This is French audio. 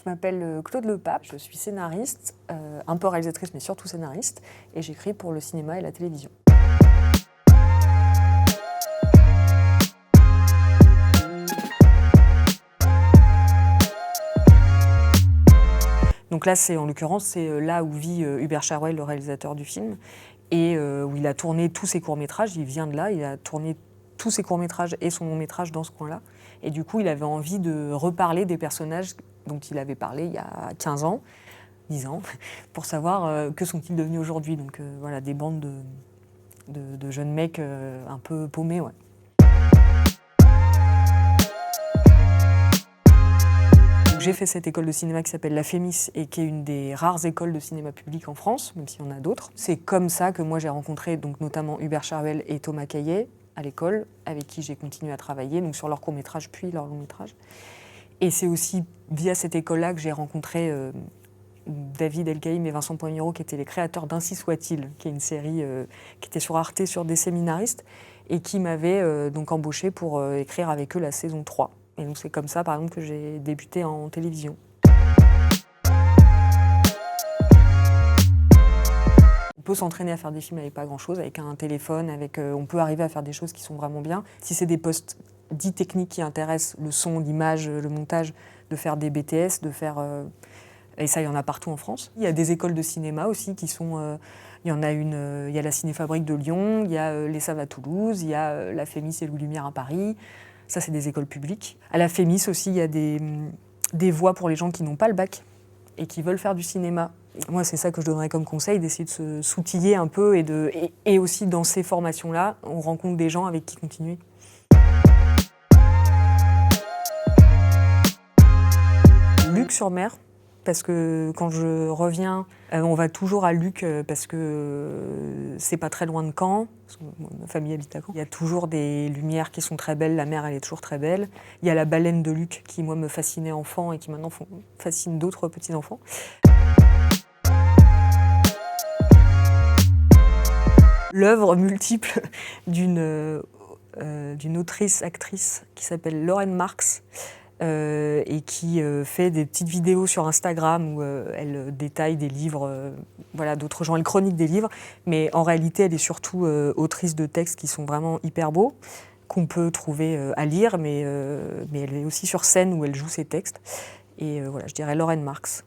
m'appelle Claude Lepape, je suis scénariste, un peu réalisatrice mais surtout scénariste, et j'écris pour le cinéma et la télévision. Donc là, en l'occurrence, c'est là où vit Hubert Charwell, le réalisateur du film, et où il a tourné tous ses courts-métrages. Il vient de là, il a tourné tous ses courts-métrages et son long-métrage dans ce coin-là. Et du coup, il avait envie de reparler des personnages dont il avait parlé il y a 15 ans, 10 ans, pour savoir que sont-ils devenus aujourd'hui. Donc voilà, des bandes de jeunes mecs un peu paumés, ouais. J'ai fait cette école de cinéma qui s'appelle la Fémis et qui est une des rares écoles de cinéma public en France, même s'il y en a d'autres. C'est comme ça que moi j'ai rencontré donc, notamment Hubert Charwell et Thomas Caillet à l'école, avec qui j'ai continué à travailler donc sur leur court-métrage puis leur long-métrage. Et c'est aussi via cette école-là que j'ai rencontré David Elkaïm et Vincent Poignero, qui étaient les créateurs d'Ainsi soit-il, qui est une série qui était sur Arte sur des séminaristes et qui m'avaient donc embauché pour écrire avec eux la saison 3. Et donc c'est comme ça, par exemple, que j'ai débuté en télévision. On peut s'entraîner à faire des films avec pas grand-chose, avec un téléphone, on peut arriver à faire des choses qui sont vraiment bien. Si c'est des postes dits techniques qui intéressent, le son, l'image, le montage, de faire des BTS, et ça, il y en a partout en France. Il y a des écoles de cinéma aussi qui sont... il y en a une, il y a la Cinéfabrique de Lyon, il y a l'ESSAV à Toulouse, il y a la Fémis et Louis Lumière à Paris. Ça, c'est des écoles publiques. À la Fémis aussi, il y a des voies pour les gens qui n'ont pas le bac et qui veulent faire du cinéma. Et moi, c'est ça que je donnerais comme conseil, d'essayer de s'outiller un peu et aussi dans ces formations-là, on rencontre des gens avec qui continuer. Luc-sur-Mer, parce que quand je reviens, on va toujours à Luc parce que c'est pas très loin de Caen. Ma famille habite à Caen. Il y a toujours des lumières qui sont très belles, la mer elle est toujours très belle. Il y a la baleine de Luc qui moi me fascinait enfant et qui maintenant fascine d'autres petits-enfants. L'œuvre multiple d'une autrice-actrice qui s'appelle Lorraine Marx, et qui fait des petites vidéos sur Instagram où elle détaille des livres voilà, d'autres gens, elle chronique des livres, mais en réalité elle est surtout autrice de textes qui sont vraiment hyper beaux, qu'on peut trouver à lire, mais elle est aussi sur scène où elle joue ses textes. Et voilà, je dirais Lorraine Marx.